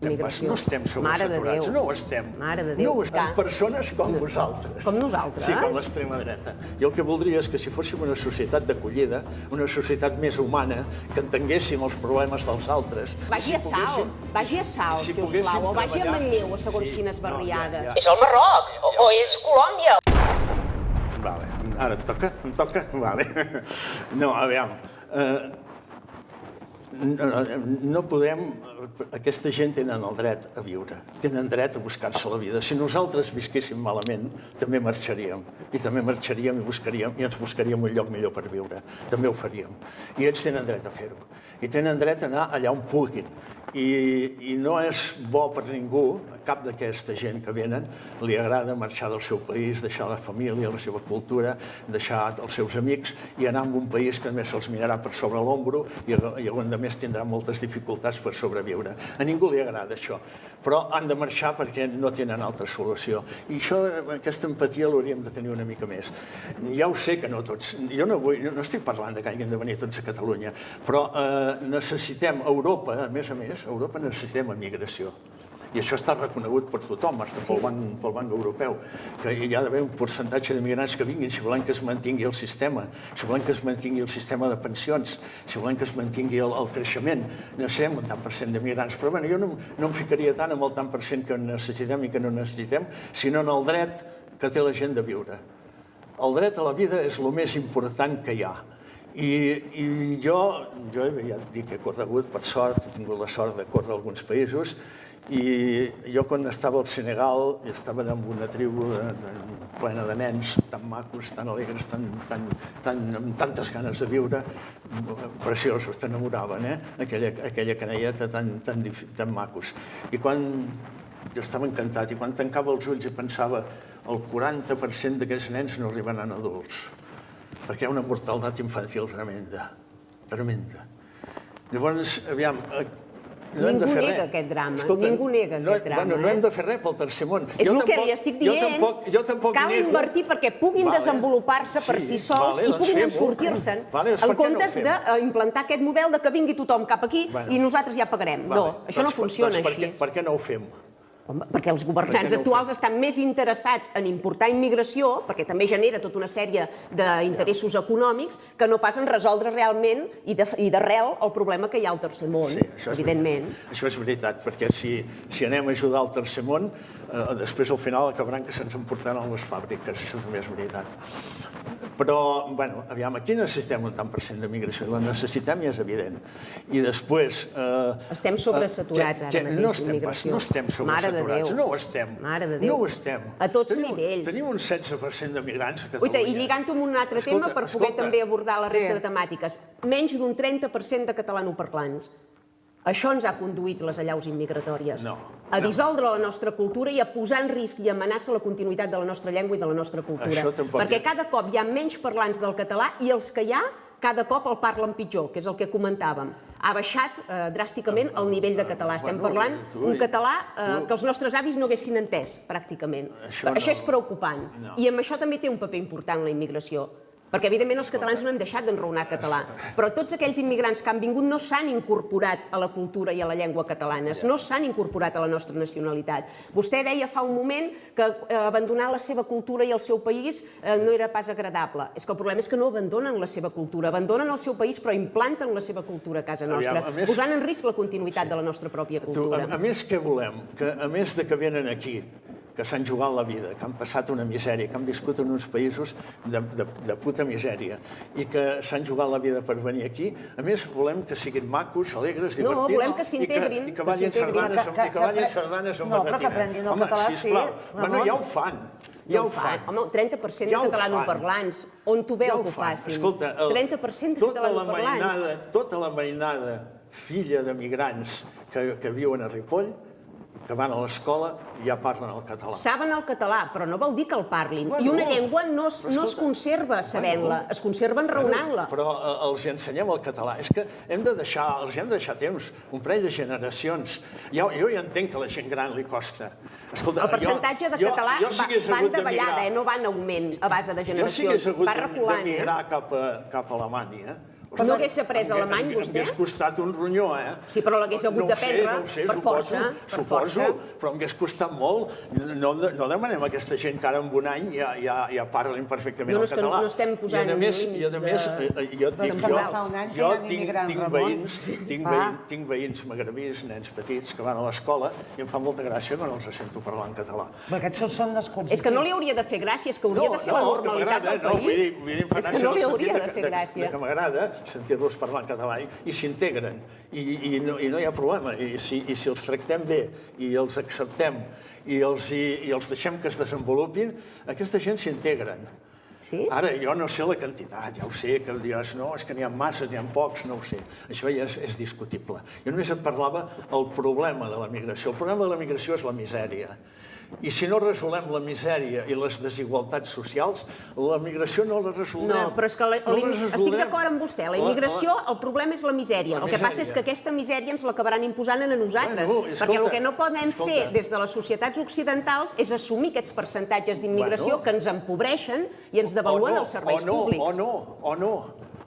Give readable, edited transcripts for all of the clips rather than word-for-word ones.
No estem sobresaturats, no ho estem. No ho estem. Persones com vosaltres. Com nosaltres? Sí, com l'extrema dreta. Jo el que voldria és que si fóssim una societat d'acollida, una societat més humana, que entenguéssim els problemes dels altres... Vagi a Salt, si us plau, o vagi a Manlleu, a segons quines barriades. És el Marroc, o és Colòmbia. Vale, ara em toca? Vale. No, aviam... No podem... Aquesta gent tenen el dret a viure, tenen dret a buscar-se la vida. Si nosaltres visquéssim malament, també marxaríem. I també marxaríem i ens buscaríem un lloc millor per viure. També ho faríem. I ells tenen dret a fer-ho. I tenen dret a anar allà on puguin. I no és bo per ningú, a cap d'aquesta gent que venen, li agrada marxar del seu país, deixar la família, la seva cultura, deixar els seus amics i anar a un país que només se'ls mirarà per sobre l'ombro i on a més tindrà moltes dificultats per sobreviure. A ningú li agrada això, però han de marxar perquè no tenen altra solució. I això, aquesta empatia l'hauríem de tenir una mica més. Ja ho sé que no tots, jo no estic parlant que hagin de venir tots a Catalunya, però necessitem Europa, a més, Europa necessitem emigració. I això està reconegut per tothom, fins pel Banc Europeu, que hi ha d'haver un percentatge d'immigrants que vinguin si volem que es mantingui el sistema, si volem que es mantingui el sistema de pensions, si volem que es mantingui el creixement. Necessitem un tant per cent d'immigrants, però jo no em ficaria tant amb el tant per cent que necessitem i que no necessitem, sinó en el dret que té la gent de viure. El dret a la vida és el més important que hi ha. I jo ja et dic que he corregut, per sort, he tingut la sort de córrer a alguns països, i jo quan estava al Senegal estava en una tribu plena de nens tan macos, tan alegres, amb tantes ganes de viure, preciosos, t'enamoraven, aquella canelleta tan macos. I jo estava encantat, i quan tancava els ulls i pensava el 40% d'aquests nens no arribaran adults, perquè hi ha una mortalitat infantil tremenda, tremenda. Llavors, aviam, Ningú nega aquest drama, ningú nega aquest drama. No hem de fer res pel tercer món. És el que li estic dient. Cal invertir perquè puguin desenvolupar-se per si sols i puguin sortir-se'n, en comptes d'implantar aquest model de que vingui tothom cap aquí i nosaltres ja pagarem. No, això no funciona així. Per què no ho fem? Perquè els governants actuals estan més interessats en importar immigració, perquè també genera tota una sèrie d'interessos econòmics, que no pas en resoldre realment i d'arrel el problema que hi ha al tercer món, evidentment. Això és veritat, perquè si anem a ajudar al tercer món, després al final acabaran que se'ns emportaran les fàbriques, això també és veritat. Però, bueno, aviam, aquí necessitem un tant per cent d'immigració, la necessitem i és evident. I després... Estem sobresaturats ara mateix d'immigració. No estem sobresaturats, no ho estem. No ho estem. A tots nivells. Tenim un 16% d'immigrants a Catalunya. I lligant-ho amb un altre tema per poder també abordar la resta de temàtiques. Menys d'un 30% de catalanoparlants. Això ens ha conduït les allaus immigratòries. A dissoldre la nostra cultura i a posar en risc i amenaça la continuïtat de la nostra llengua i de la nostra cultura. Perquè cada cop hi ha menys parlants del català i els que hi ha, cada cop el parlen pitjor, que és el que comentàvem. Ha baixat dràsticament el nivell de català. Estem parlant un català que els nostres avis no haguessin entès, pràcticament. Això és preocupant. I amb això també té un paper important la immigració. Perquè, evidentment, els catalans no hem deixat d'enraonar català, però tots aquells immigrants que han vingut no s'han incorporat a la cultura i a la llengua catalanes, no s'han incorporat a la nostra nacionalitat. Vostè deia fa un moment que abandonar la seva cultura i el seu país no era pas agradable. És que el problema és que no abandonen la seva cultura, abandonen el seu país però implanten la seva cultura a casa nostra, posant en risc la continuïtat de la nostra pròpia cultura. A més, què volem? Que a més de que venen aquí, que s'han jugat la vida, que han passat una misèria, que han viscut en uns països de puta misèria i que s'han jugat la vida per venir aquí. A més, volem que siguin macos, alegres, divertits... No, volem que s'integrin. I que ballin sardanes amb No, però que aprenguin el català, sí. Bueno, ja ho fan. Ja ho fan. Home, 30% de catalanoparlants. On t'ho veu que ho facin? Escolta, 30% de catalanoparlants. Tota la mainada filla d'emigrants que viuen a Ripoll, que van a l'escola i ja parlen el català. Saben el català, però no vol dir que el parlin. I una llengua no es conserva sabent-la, es conserva enraonant-la. Però els ensenyem el català. És que els hem de deixar temps, un parell de generacions. Jo ja entenc que a la gent gran li costa. El percentatge de català va en davallada, no va en augment a base de generacions, va reculant. Jo si hagués hagut d'emigrar cap a Alemanya, Però no hagués après alemany, vostè? M'hagués costat un ronyó, eh? Sí, però l'hagués hagut d'aprendre per força. Suposo, però m'hagués costat molt. No demanem a aquesta gent que ara en un any ja parlen perfectament el català. No estem posant límits de... I a més, jo tinc veïns magrebís, nens petits, que van a l'escola i em fa molta gràcia quan els sento parlar en català. Perquè aquests són nascuts. És que no li hauria de fer gràcia, és que hauria de ser la normalitat del país. És que no li hauria de fer gràcia. Que m'agrada sentir-los parlar en català i s'integren i no hi ha problema. I si els tractem bé i els acceptem i els deixem que es desenvolupin, aquesta gent s'integren. Ara, jo no sé la quantitat, ja ho sé, que diràs, no, és que n'hi ha masses, n'hi ha pocs, no ho sé. Això ja és discutible. Jo només et parlava del problema de la migració. El problema de la migració és la misèria. I si no resolem la misèria i les desigualtats socials, la migració no la resoldrem. No, però és que estic d'acord amb vostè. La immigració, el problema és la misèria. El que passa és que aquesta misèria ens l'acabaran imposant a nosaltres. Perquè el que no podem fer des de les societats occidentals és assumir aquests percentatges d'immigració que ens empobreixen i ens devaluen els serveis públics.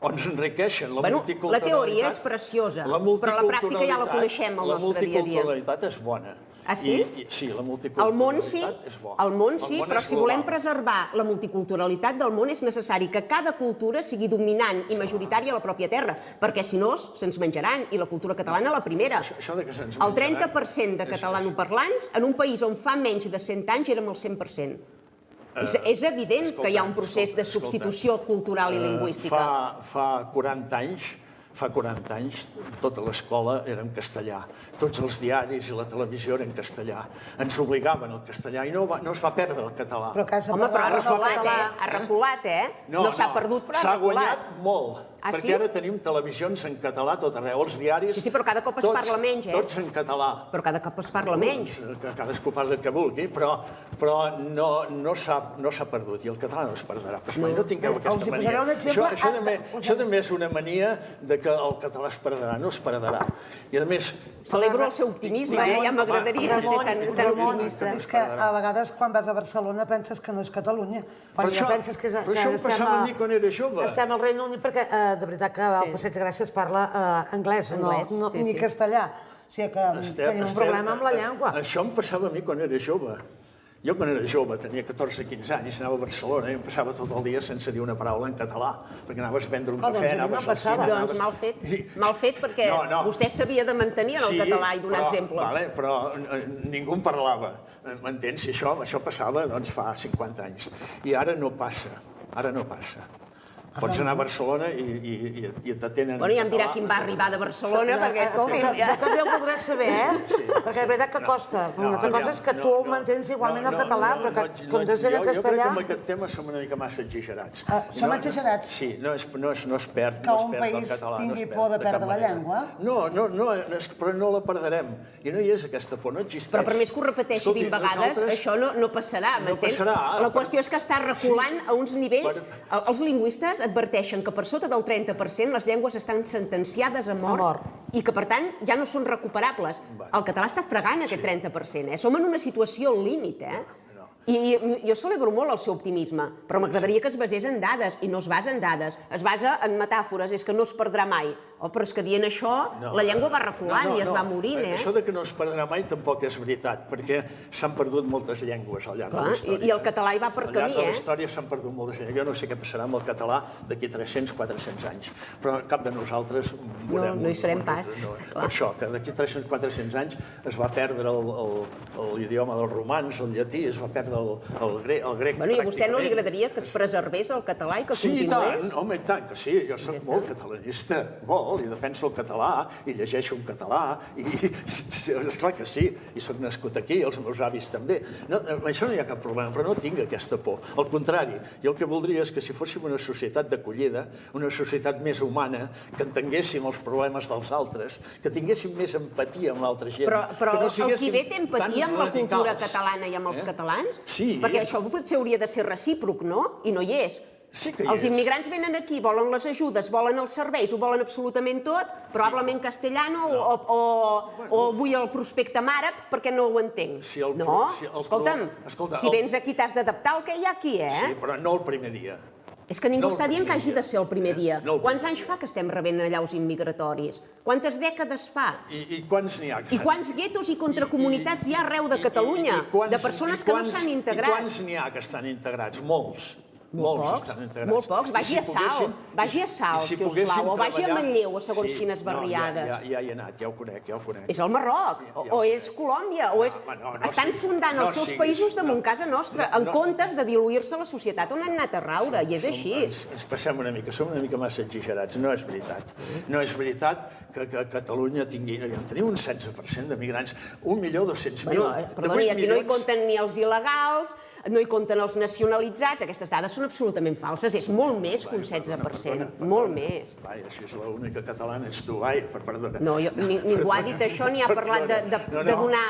O ens enriqueixen. La teoria és preciosa, però la pràctica ja la coneixem al nostre dia a dia. La multiculturalitat és bona. Ah, sí? Sí, la multiculturalitat és bona. El món sí, però si volem preservar la multiculturalitat del món és necessari que cada cultura sigui dominant i majoritària a la pròpia terra, perquè si no se'ns menjaran, i la cultura catalana la primera. El 30% de catalanoparlants en un país on fa menys de 100 anys érem el 100%. És evident que hi ha un procés de substitució cultural i lingüística. Fa 40 anys, tota l'escola era en castellà. Tots els diaris i la televisió eren en castellà. Ens obligaven al castellà i no es va perdre el català. Home, però ha reculat, eh? No s'ha perdut, però ha reculat. S'ha guanyat molt, perquè ara tenim televisions en català tot arreu. Els diaris... Sí, però cada cop es parla menys, eh? Tots en català. Però cada cop es parla menys. Cadascú parla el que vulgui, però no s'ha perdut i el català no es perdrà. No tingueu aquesta mania. Això també és una mania que el català es perdrà, no es perdrà. I a més... Celebro el seu optimisme, ja m'agradaria ser tan optimista. És que a vegades quan vas a Barcelona penses que no és Catalunya. Però això em passava a mi quan era jove. Estem al Regne Unit perquè de veritat que al Passeig de Gràcia es parla anglès, ni castellà. O sigui que tenim un problema amb la llengua. Això em passava a mi quan era jove. Jo, quan era jove, tenia 14-15 anys, anava a Barcelona i em passava tot el dia sense dir una paraula en català, perquè anaves a prendre un cafè, anaves al cine... Doncs mal fet, perquè vostè s'havia de mantenir en el català i donar exemple. Sí, però ningú en parlava, m'entens? I això passava fa 50 anys. I ara no passa, Pots anar a Barcelona i t'atenen... Bueno, ja em dirà quin va arribar de Barcelona, perquè, escolti... Jo també ho voldré saber, Perquè de veritat que costa. Una altra cosa és que tu ho mantens igualment en català, però que quan tens en castellà... Jo crec que amb aquest tema som una mica massa exagerats. Som exagerats? Sí, no es perd el català. Que un país tingui por de perdre la llengua? No, però no la perdrem. I no hi és aquesta por, no existeix. Però per més que ho repeteixi 20 vegades, això no passarà, m'entén? La qüestió és que està reculant a uns nivells... Els lingüistes adverteixen que per sota del 30% les llengües estan sentenciades a mort i que, per tant, ja no són recuperables. El català està fregant aquest 30%, Som en una situació límit, I jo celebro molt el seu optimisme, però m'agradaria que es basés en dades, i no es basa en dades, es basa en metàfores, és que no es perdrà mai. Però és que dient això, la llengua va reculant i es va morint, Això de que no es perdrà mai tampoc és veritat, perquè s'han perdut moltes llengües al llarg de la història. I el català hi va per camí, Al llarg de la història s'han perdut moltes llengües. Jo no sé què passarà amb el català d'aquí 300-400 anys, però cap de nosaltres veurem... No hi serem pas, Per això, que d'aquí 300-400 anys es va perdre l'idioma dels romans, el llatí, es va perdre el grec. I a vostè no li agradaria que es preservés el català i que continués? Sí, i tant, home, i tant que sí. Jo soc molt catalanista, molt, i defenso el català, i llegeixo en català, i esclar que sí, i soc nascut aquí, i els meus avis també. Això no hi ha cap problema, però no tinc aquesta por. Al contrari, jo el que voldria és que si fóssim una societat d'acollida, una societat més humana, que entenguéssim els problemes dels altres, que tinguéssim més empatia amb l'altra gent. Però el Quebec té empatia amb la cultura catalana i amb els catalans? Sí. Perquè això potser hauria de ser recíproc, no? I no hi és. Sí que hi és. Els immigrants venen aquí, volen les ajudes, volen els serveis, ho volen absolutament tot, però hablen castellano o vull el prospecte en àrab perquè no ho entenc. Escolta'm, si vens aquí t'has d'adaptar al que hi ha aquí, Sí, però no el primer dia. És que ningú està dient que hagi de ser el primer dia. Quants anys fa que estem rebent allaus immigratoris? Quantes dècades fa? I quants n'hi ha? I quants guetos i contracomunitats hi ha arreu de Catalunya, de persones que no s'han integrat? I quants n'hi ha que estan integrats? Molts. Molt pocs. Vagi a Salt, si us plau, o vagi a Manlleu, a segons quines barriades. Ja hi he anat, ja ho conec. És el Marroc, o és Colòmbia, o és... Estan fundant els seus països damunt casa nostra, en comptes de diluir-se la societat on han anat a raure, i és així. Ens passem una mica, som una mica massa exagerats, no és veritat. No és veritat que Catalunya tingui... Tenim un 16% de migrants, 1.200.000... Perdoni, aquí no hi compten ni els il·legals, no hi compten els nacionalitzats, aquestes dades són absolutament falses, és molt més que un 16%, molt més. Vai, això és l'única catalana, ets tu, perdona. No, ningú ha dit això ni ha parlat de donar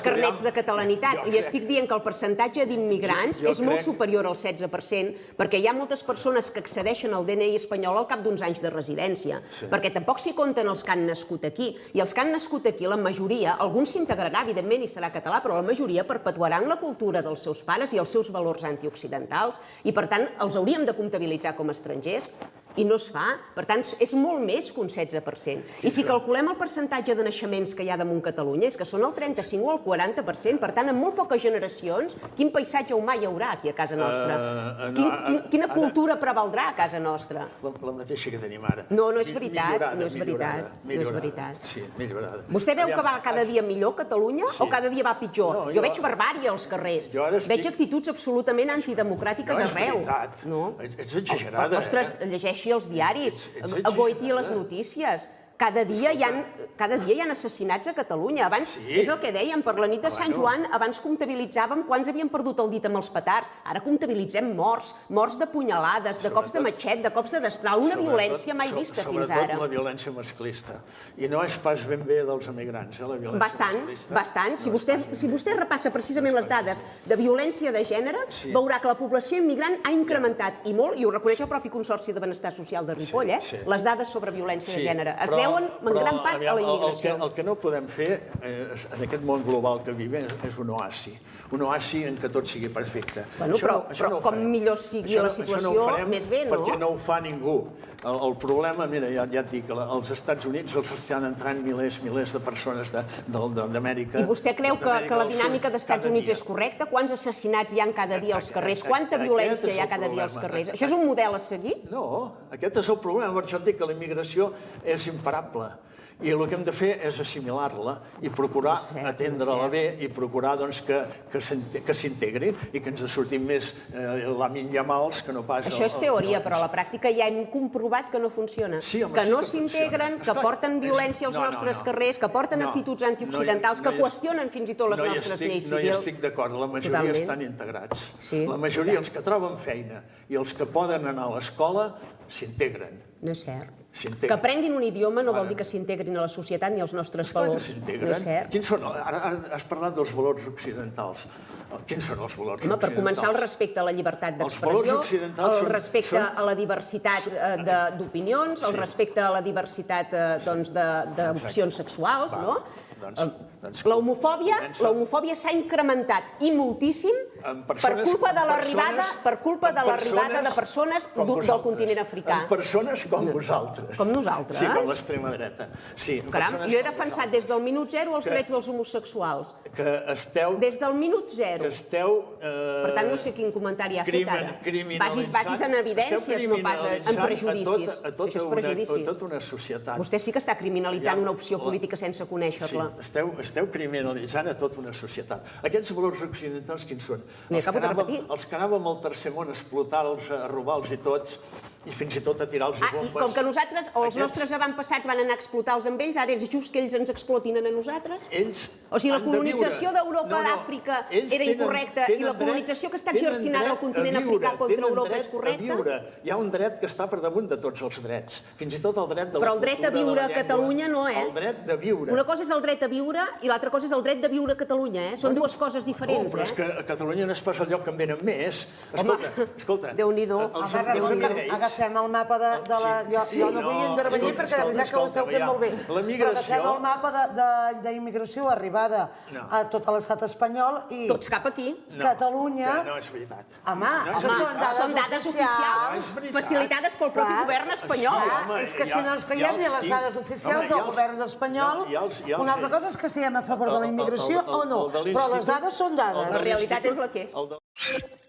carnets de catalanitat. I estic dient que el percentatge d'immigrants és molt superior al 16%, perquè hi ha moltes persones que accedeixen al DNI espanyol al cap d'uns anys de residència, perquè tampoc s'hi compten els que han nascut aquí. I els que han nascut aquí, la majoria, alguns s'integrarà, evidentment, i serà català, però la majoria perpetuaran la cultura dels seus pares i els seus valors antioccidentals, i per tant els hauríem de comptabilitzar com a estrangers, i no es fa. Per tant, és molt més que un 16%. I si calculem el percentatge de naixements que hi ha damunt Catalunya, és que són el 35 o el 40%. Per tant, en molt poques generacions, quin paisatge humà hi haurà aquí a casa nostra? Quina cultura prevaldrà a casa nostra? La mateixa que tenim ara. No és veritat, no és veritat. No és veritat. Sí, millorada. Vostè veu que va cada dia millor Catalunya o cada dia va pitjor? Jo veig barbària als carrers. Veig actituds absolutament antidemocràtiques arreu. No és veritat. Ets exagerada. Ostres, llegeixi els diaris, agoiti les notícies. Cada dia hi ha assassinats a Catalunya. Abans, és el que dèiem, per la nit de Sant Joan, abans comptabilitzàvem quants havien perdut el dit amb els petards. Ara comptabilitzem morts de punyalades, de cops de matxet, de cops de destral, una violència mai vista fins ara. Sobretot la violència masclista. I no és pas ben bé dels emigrants, la violència masclista. Bastant. Si vostè repassa precisament les dades de violència de gènere, veurà que la població immigrant ha incrementat, i molt, i ho reconeix el propi Consorci de Benestar Social de Ripoll, les dades sobre violència de gènere. Es deuen en gran part a la immigració. El que no podem fer en aquest món global que vivim és un oasi en què tot sigui perfecte. Però com millor sigui la situació, més bé, no? Perquè no ho fa ningú. El problema, mira, ja et dic, als Estats Units els estan entrant milers de persones d'Amèrica. I vostè creu que la dinàmica d'Estats Units és correcta? Quants assassinats hi ha cada dia als carrers? Quanta violència hi ha cada dia als carrers? Això és un model a seguir? No, aquest és el problema. Per això et dic que la immigració és imparable. I el que hem de fer és assimilar-la i procurar atendre-la bé i procurar que s'integri i que ens sortim més Lamin Yamals que no pas... Això és teoria, però a la pràctica ja hem comprovat que no funciona. Que no s'integren, que porten violència als nostres carrers, que porten actituds antioccidentals, que qüestionen fins i tot les nostres lleis civils. No hi estic d'acord, la majoria estan integrats. La majoria, els que troben feina i els que poden anar a l'escola, s'integren. No és cert. Que aprenguin un idioma no vol dir que s'integrin a la societat ni als nostres valors. No és cert. Ara has parlat dels valors occidentals. Quins són els valors occidentals? Per començar, el respecte a la llibertat d'expressió, el respecte a la diversitat d'opinions, el respecte a la diversitat d'opcions sexuals, no? La homofòbia s'ha incrementat i moltíssim per culpa de l'arribada de persones del continent africà. Persones com vosaltres. Com nosaltres. Sí, com l'extrema dreta. Caram, jo he defensat des del minut zero els drets dels homosexuals. Des del minut zero. Per tant, no sé quin comentari ha fet ara. Basis en evidències, no pas en prejudicis. Això és prejudicis. Tota una societat. Vostè sí que està criminalitzant una opció política sense conèixer-la. Esteu criminalitzant a tota una societat. Aquests valors occidentals quins són? Els que anàvem al tercer món a explotar-los, a robar-los i tots, i fins i tot a tirar-los bombes. I com que nosaltres, o els nostres avantpassats van anar a explotar-los amb ells, ara és just que ells ens explotin a nosaltres? O sigui, la colonització d'Europa d'Àfrica era incorrecta i la colonització que està exercint ara el continent africà contra Europa és correcta? Hi ha un dret que està per damunt de tots els drets. Fins i tot el dret de la cultura, de la llengua. Però el dret a viure a Catalunya no, El dret de viure. Una cosa és el dret a viure i l'altra cosa és el dret de viure a Catalunya, Són dues coses diferents, Però és que a Catalunya no és pas el lloc que en venen més. Escolta. Déu-n'hi-do. agafem el mapa de la... Jo no vull intervenir perquè de veritat que ho esteu fent molt bé. Però agafem el mapa d'immigració arribada a tot l'estat espanyol i... Tots cap aquí. Catalunya... No és veritat. Home, són dades oficials facilitades pel propi govern espanyol. És que si no ens creiem ni les dades oficials del govern espanyol, una altra cosa és que estiguem a favor de la immigració o no, però les dades són dades. La realitat és la que és.